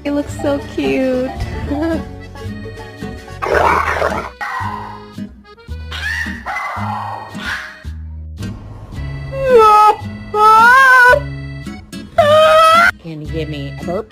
It looks so cute. Can you give me a burp?